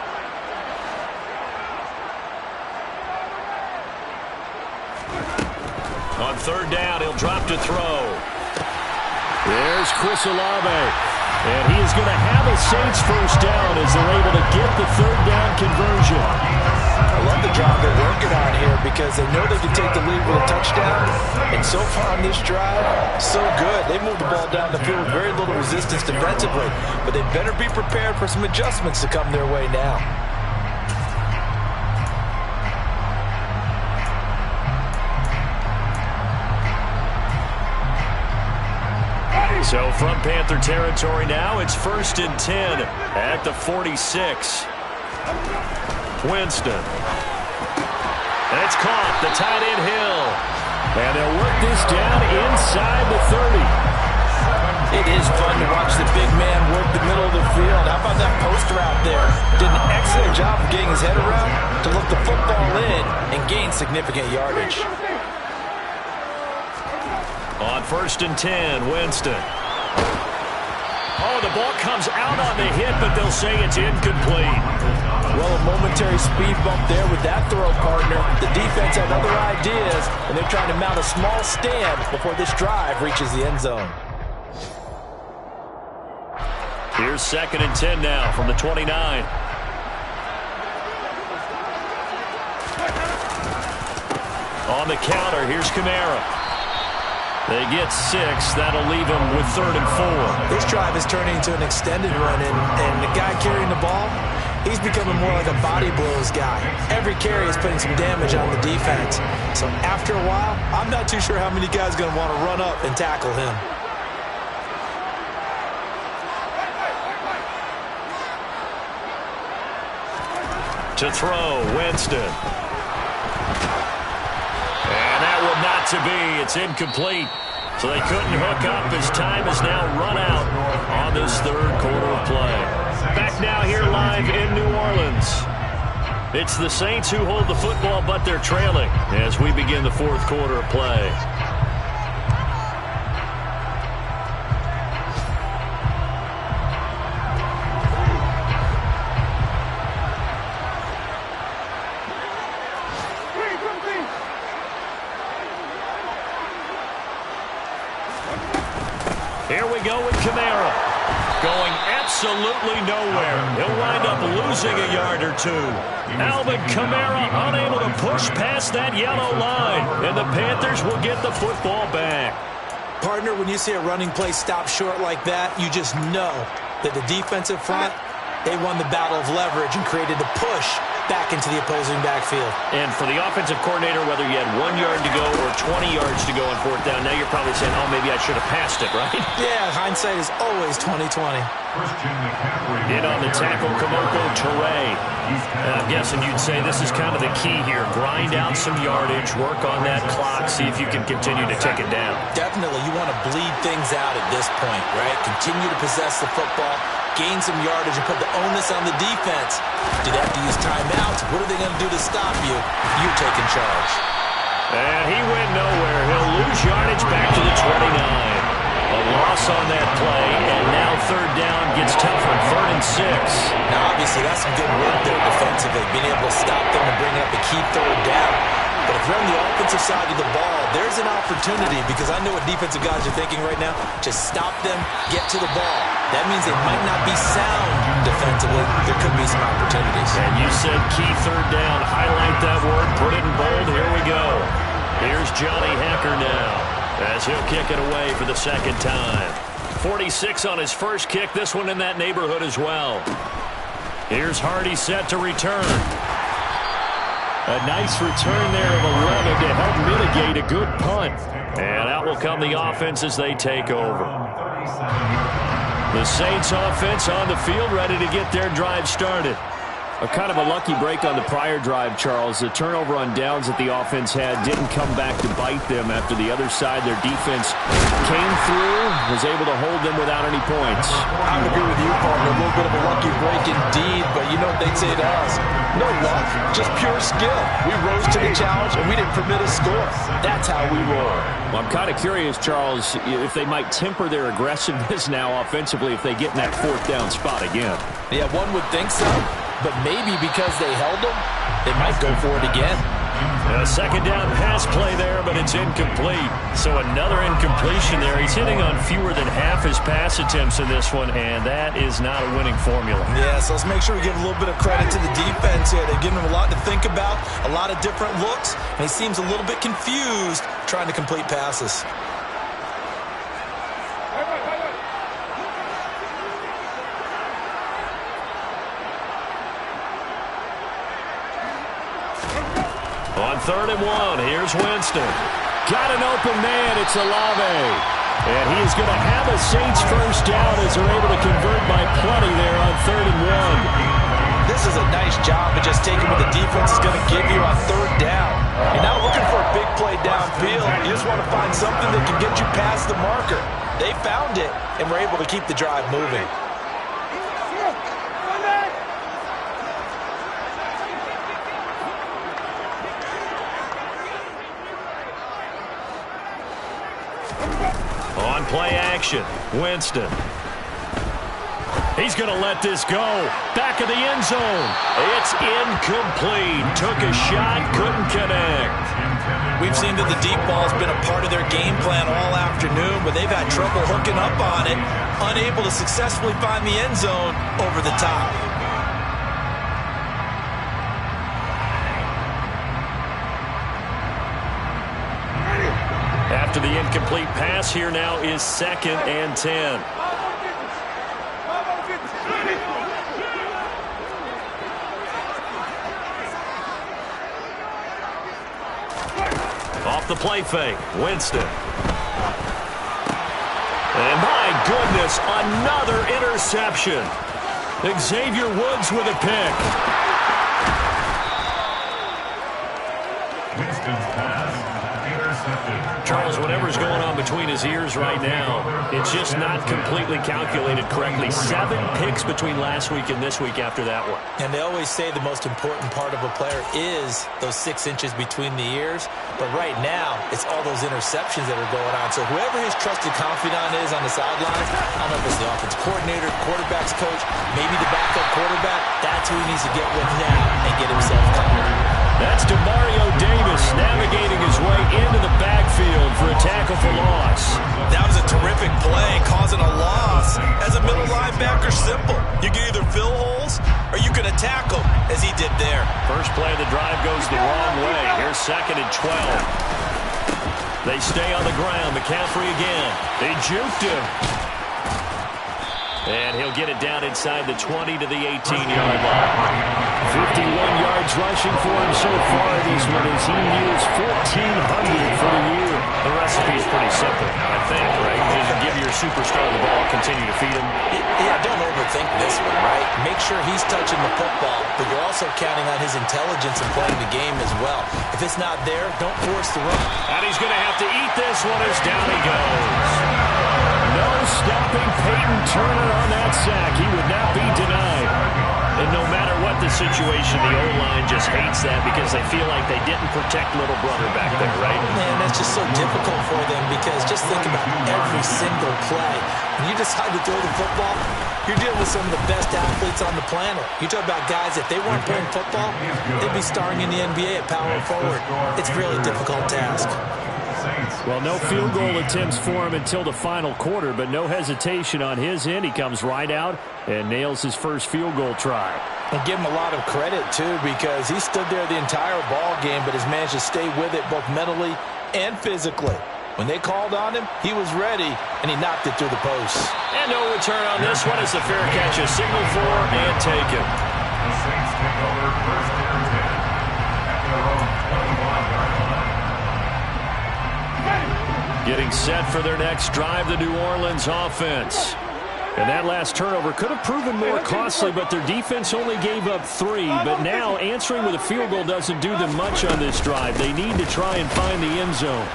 On 3rd down, he'll drop to throw. There's Chris Olave. And he is going to have a Saints first down as they're able to get the 3rd down conversion. I love the job they're working on here because they know they can take the lead with a touchdown. And so far on this drive, so good. They moved the ball down the field with very little resistance defensively. But they better be prepared for some adjustments to come their way now. So from Panther territory now, it's 1st and 10 at the 46. Winston. And it's caught, the tight end Hill. And they'll work this down inside the 30. It is fun to watch the big man work the middle of the field. How about that post route there? Did an excellent job of getting his head around to look the football in and gain significant yardage. On 1st and 10, Winston. Oh, the ball comes out on the hit, but they'll say it's incomplete. Well, a momentary speed bump there with that throw, partner. The defense had other ideas, and they're trying to mount a small stand before this drive reaches the end zone. Here's 2nd and 10 now from the 29. On the counter, here's Kamara. They get 6. That'll leave them with 3rd and 4. This drive is turning into an extended run, and the guy carrying the ball, he's becoming more like a body blows guy. Every carry is putting some damage on the defense. So after a while, I'm not too sure how many guys are going to want to run up and tackle him. To throw, Winston. And that one not to be. It's incomplete. So they couldn't hook up as time is now run out on this 3rd quarter of play. Back now here live in New Orleans. It's the Saints who hold the football, but they're trailing as we begin the 4th quarter of play. Here we go with Kamara. Going absolutely nowhere. He'll wind up losing a yard or 2. Alvin Kamara unable to push past that yellow line. And the Panthers will get the football back. Partner, when you see a running play stop short like that, you just know that the defensive front, they won the battle of leverage and created the push back into the opposing backfield. And for the offensive coordinator, whether you had 1 yard to go or 20 yards to go on 4th down, now you're probably saying, oh, maybe I should have passed it, right? Yeah, hindsight is always 20/20. In on the tackle, Kamoko Toure. I'm guessing you'd say this is kind of the key here. Grind out some yardage, work on that clock, see if you can continue to take it down. Definitely, you want to bleed things out at this point, right? Continue to possess the football, gain some yardage, and put the onus on the defense. Do they have to use timeouts? What are they going to do to stop you? You're taking charge. And he went nowhere. He'll lose yardage back to the 29. A loss on that play, and now 3rd down gets tougher. 3rd and 6. Now, obviously, that's some good work there defensively, being able to stop them and bring up a key 3rd down. But if you're on the offensive side of the ball, there's an opportunity, because I know what defensive guys are thinking right now. Just stop them, get to the ball. That means they might not be sound defensively. There could be some opportunities. And you said key 3rd down. Highlight that word. Put it in bold. Here we go. Here's Johnny Hekker now, as he'll kick it away for the 2nd time. 46 on his first kick. This one in that neighborhood as well. Here's Hardy set to return. A nice return there of 11 to help mitigate a good punt. And out will come the offense as they take over. The Saints offense on the field, ready to get their drive started. A kind of a lucky break on the prior drive, Charles. The turnover on downs that the offense had didn't come back to bite them after the other side. Their defense came through, was able to hold them without any points. I would agree with you, partner. A little bit of a lucky break indeed, but you know what they'd say to us? No luck, just pure skill. We rose to the challenge, and we didn't permit a score. That's how we roll. Well, I'm kind of curious, Charles, if they might temper their aggressiveness now offensively if they get in that 4th down spot again. Yeah, one would think so. But maybe because they held them, they might go for it again. A 2nd down pass play there, but it's incomplete. So another incompletion there. He's hitting on fewer than half his pass attempts in this one, and that is not a winning formula. Yeah, so let's make sure we give a little bit of credit to the defense here. They've given him a lot to think about, a lot of different looks, and he seems a little bit confused trying to complete passes. On 3rd and 1, here's Winston. Got an open man, it's Olave. And he is going to have a Saints first down as they're able to convert by plenty there on 3rd and 1. This is a nice job of just taking what the defense is going to give you on 3rd down. You're not looking for a big play downfield. You just want to find something that can get you past the marker. They found it and were able to keep the drive moving. On play action, Winston. He's going to let this go. Back of the end zone. It's incomplete. Took a shot, couldn't connect. We've seen that the deep ball's been a part of their game plan all afternoon, but they've had trouble hooking up on it, unable to successfully find the end zone over the top. After the incomplete pass, here now is 2nd and 10. Off the play fake, Winston. And my goodness, another interception. Xavier Woods with a pick. Winston's pass intercepted. Charles, whatever's going on between his ears right now, it's just not completely calculated correctly. 7 picks between last week and this week after that one. And they always say the most important part of a player is those 6 inches between the ears. But right now, it's all those interceptions that are going on. So whoever his trusted confidant is on the sidelines, I don't know if it's the offense coordinator, quarterback's coach, maybe the backup quarterback, that's who he needs to get with now and get himself covered. That's Demario Davis navigating his way into the backfield for a tackle for loss. That was a terrific play, causing a loss. As a middle linebacker, simple. You can either fill holes or you can attack them, as he did there. First play of the drive goes the wrong way. Here's 2nd and 12. They stay on the ground. McCaffrey again. They juked him. And he'll get it down inside the 20 to the 18-yard line. 51 yards rushing for him so far this one as he nears 1,400 for the year. The recipe is pretty simple, I think, right? Just give your superstar the ball, continue to feed him. Yeah, don't overthink this one, right? Make sure he's touching the football, but you're also counting on his intelligence in playing the game as well. If it's not there, don't force the run. And he's going to have to eat this one as down he goes. No stopping Peyton Turner on that sack. He would not be denied. And no matter what the situation, the O-line just hates that because they feel like they didn't protect little brother back there, right? Man, that's just so difficult for them because just think about every single play. When you decide to throw the football, you're dealing with some of the best athletes on the planet. You talk about guys, if they weren't playing football, they'd be starring in the NBA at power forward. It's a really difficult task. Well, no field goal attempts for him until the final quarter, but no hesitation on his end. He comes right out and nails his first field goal try. And give him a lot of credit, too, because he stood there the entire ball game, but has managed to stay with it both mentally and physically. When they called on him, he was ready, and he knocked it through the posts. And no return on this one as the fair catch is signaled for and taken. The Saints take over 1st and 10 at their own 21-yard line. Getting set for their next drive, the New Orleans offense. And that last turnover could have proven more costly, but their defense only gave up 3. But now answering with a field goal doesn't do them much on this drive. They need to try and find the end zone.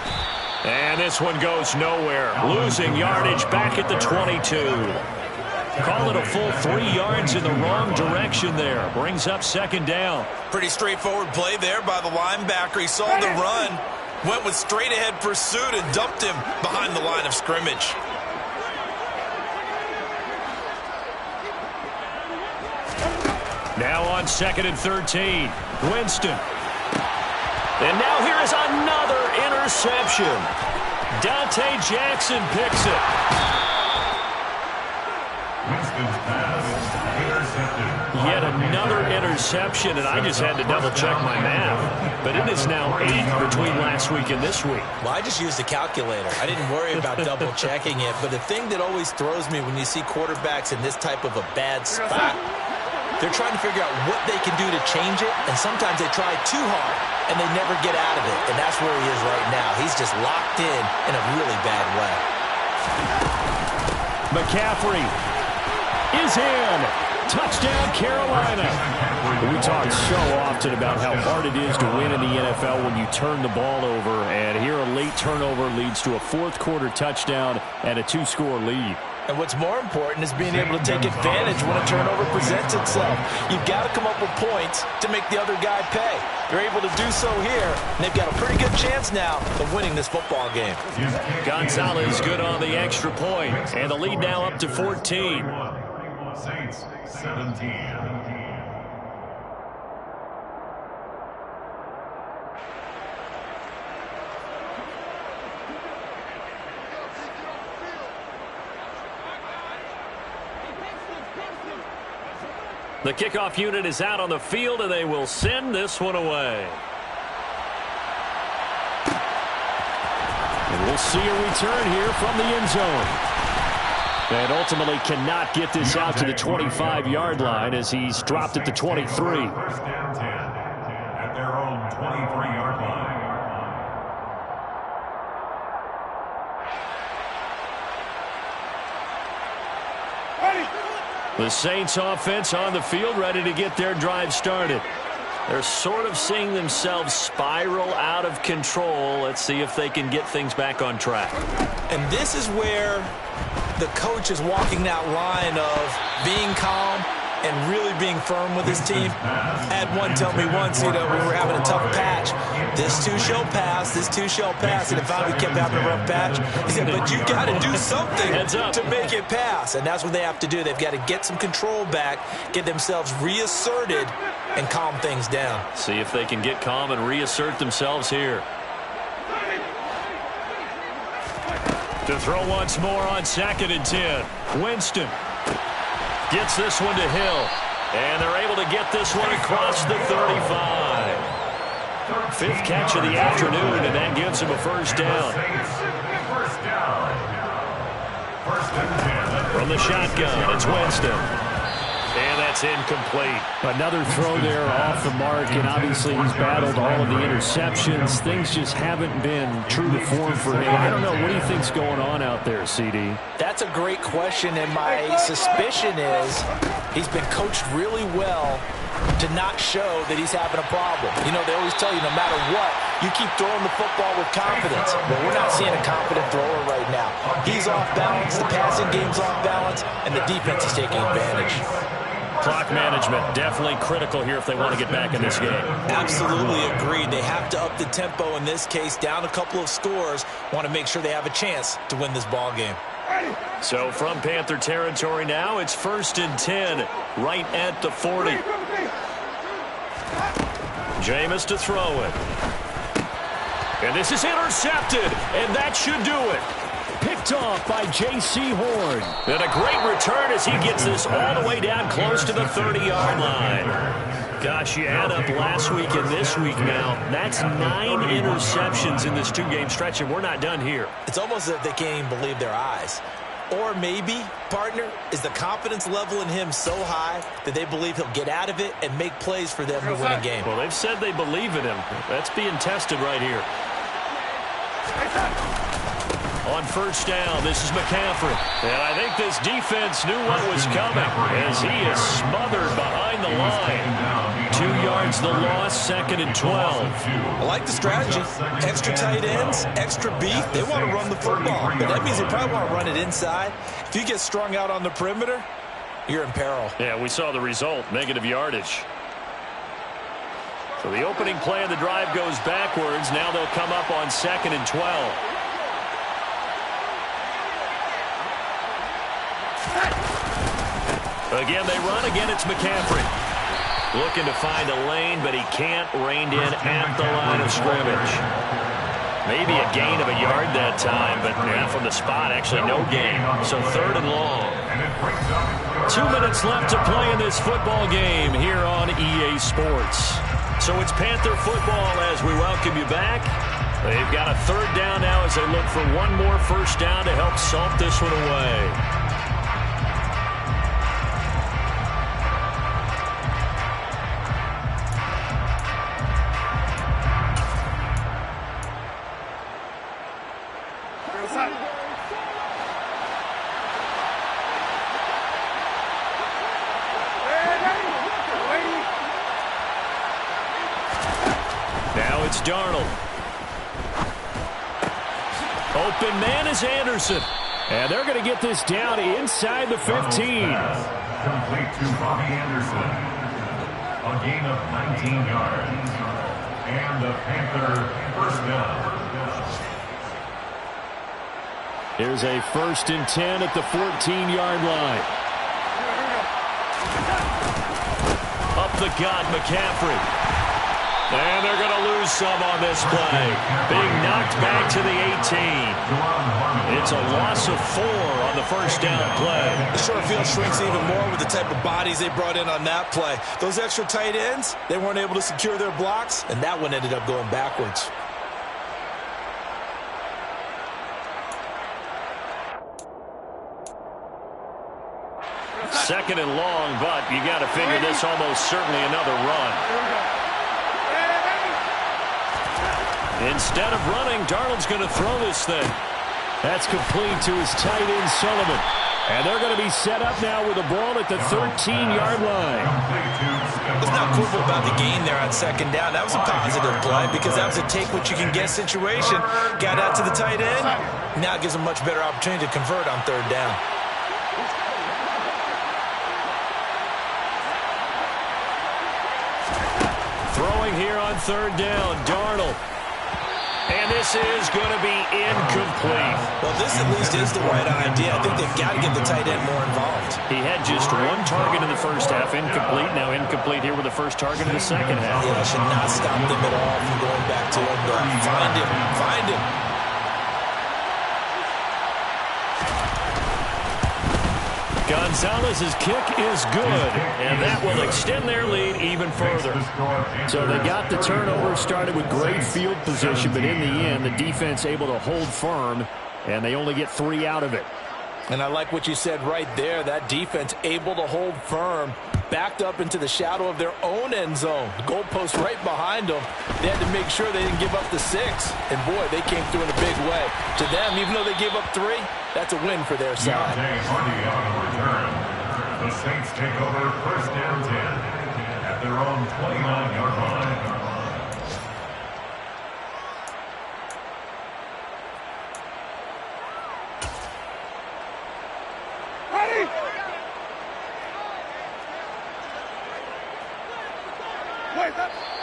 And this one goes nowhere. Losing yardage back at the 22. Call it a full 3 yards in the wrong direction there. Brings up 2nd down. Pretty straightforward play there by the linebacker. He saw the run, went with straight-ahead pursuit, and dumped him behind the line of scrimmage. Now on 2nd and 13. Winston. And now here is another interception. Dante Jackson picks it. Winston's pass intercepted. Yet another interception, and I just had to double-check my math. But it is now 8 between last week and this week. Well, I just used a calculator. I didn't worry about double-checking it. But the thing that always throws me when you see quarterbacks in this type of a bad spot, they're trying to figure out what they can do to change it, and sometimes they try too hard, and they never get out of it. And that's where he is right now. He's just locked in a really bad way. McCaffrey is in. Touchdown, Carolina. We talk so often about how hard it is to win in the NFL when you turn the ball over, and here a late turnover leads to a 4th-quarter touchdown and a 2-score lead. And what's more important is being able to take advantage when a turnover presents itself. You've got to come up with points to make the other guy pay. They're able to do so here, and they've got a pretty good chance now of winning this football game. Gonzalez good on the extra point, and the lead now up to 14. Saints 17. The kickoff unit is out on the field, and they will send this one away. And we'll see a return here from the end zone. And ultimately cannot get this out to the 25-yard line as he's dropped at the 23. First down 10 at their own 23-yard line. The Saints offense on the field, ready to get their drive started. They're sort of seeing themselves spiral out of control. Let's see if they can get things back on track. And this is where the coach is walking that line of being calm and really being firm with his team. I had one tell me once, we were having a tough patch. This too shall pass, this too shall pass. And if we kept having a rough patch, he said, but you got to do something to make it pass. And that's what they have to do. They've got to get some control back, get themselves reasserted, and calm things down. See if they can get calm and reassert themselves here. To throw once more on 2nd and 10. Winston gets this one to Hill. And they're able to get this one across the 35. 5th catch of the afternoon, and that gives him a first down. From the shotgun, it's Winston. And that's incomplete. Another throw there off the mark, and obviously he's battled all of the interceptions. Things just haven't been true to form for him. I don't know. What do you think's going on out there, CD? That's a great question, and my suspicion is he's been coached really well to not show that he's having a problem. You know, they always tell you no matter what, you keep throwing the football with confidence. Well, we're not seeing a confident thrower right now. He's off balance, the passing game's off balance, and the defense is taking advantage. Clock management definitely critical here if they want to get back in this game. Absolutely agreed. They have to up the tempo in this case, down a couple of scores. Want to make sure they have a chance to win this ball game. So from Panther territory now, it's 1st and 10 right at the 40. Jameis to throw it. And this is intercepted, and that should do it. Picked off by J.C. Horn. And a great return as he gets this all the way down close to the 30-yard line. Gosh, you add up last week and this week now. That's 9 interceptions in this 2-game stretch, and we're not done here. It's almost as if they can't even believe their eyes. Or maybe, partner, is the confidence level in him so high that they believe he'll get out of it and make plays for them to win a game. Well, they've said they believe in him. That's being tested right here. On 1st down, this is McCaffrey. And I think this defense knew what was coming as he is smothered behind the line. 2 yards the loss, 2nd and 12. I like the strategy. Extra tight ends, extra beef. They want to run the football, but that means they probably want to run it inside. If you get strung out on the perimeter, you're in peril. Yeah, we saw the result, negative yardage. So the opening play of the drive goes backwards. Now they'll come up on 2nd and 12. Again, they run. Again, it's McCaffrey. Looking to find a lane, but he can't rein in at the line of scrimmage. Maybe a gain of a yard that time, but yeah, from the spot, actually no gain. So 3rd and long. 2 minutes left to play in this football game here on EA Sports. So it's Panther football as we welcome you back. They've got a 3rd down now as they look for one more first down to help salt this one away. Now it's Darnold. Open man is Anderson. And they're going to get this down inside the 15. Complete to Bobby Anderson. A gain of 19 yards. And the Panther first down. Here's a 1st and 10 at the 14-yard line. Up the gut, McCaffrey. And they're going to lose some on this play. Being knocked back to the 18. It's a loss of 4 on the first down play. The short field shrinks even more with the type of bodies they brought in on that play. Those extra tight ends, they weren't able to secure their blocks, and that one ended up going backwards. 2nd and long, but you got to figure this almost certainly another run. Instead of running, Darnold's going to throw this thing. That's complete to his tight end, Sullivan. And they're going to be set up now with the ball at the 13-yard line. What's not cool about the gain there on 2nd down, that was a positive play because that was a take-what-you-can-get situation. Got out to the tight end. Now it gives them much better opportunity to convert on 3rd down. Throwing here on 3rd down, Darnold. And this is going to be incomplete. Well, this at least is the right idea. I think they've got to get the tight end more involved. He had just 1 target in the first half, incomplete. Now incomplete here with the first target in the second half. Yeah, should not stop them at all from going back to him. But find him. Find him. Gonzalez's kick is good, and that will extend their lead even further. So they got the turnover, started with great field position, but in the end, the defense able to hold firm, and they only get 3 out of it. And I like what you said right there. That defense able to hold firm, backed up into the shadow of their own end zone. The goalpost right behind them. They had to make sure they didn't give up the 6. And, boy, they came through in a big way. To them, even though they gave up 3, that's a win for their side. Hardy on the return. The Saints take over 1st and 10 at their own 29-yard line.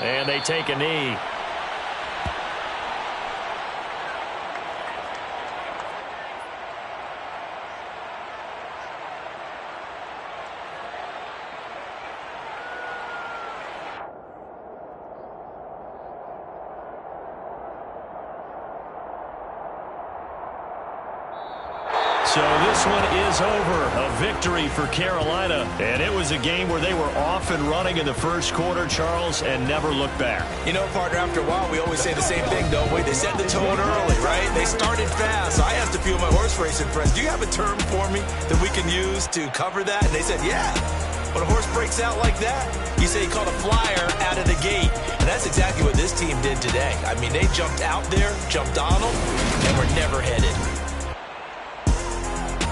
And they take a knee. So this one is over. A victory for Carolina. And it was a game where they were off and running in the first quarter, Charles, and never looked back. You know, partner, after a while, we always say the same thing, don't we? They set the tone early, right? They started fast. So I asked a few of my horse racing friends, do you have a term for me that we can use to cover that? And they said, yeah. When a horse breaks out like that, you say he caught a flyer out of the gate. And that's exactly what this team did today. I mean, they jumped out there, jumped on them, and were never headed.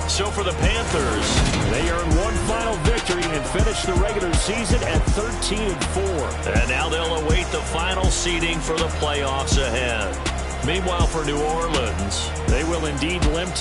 So for the Panthers, they earn one final victory and finish the regular season at 13-4. And now they'll await the final seeding for the playoffs ahead. Meanwhile, for New Orleans, they will indeed limp to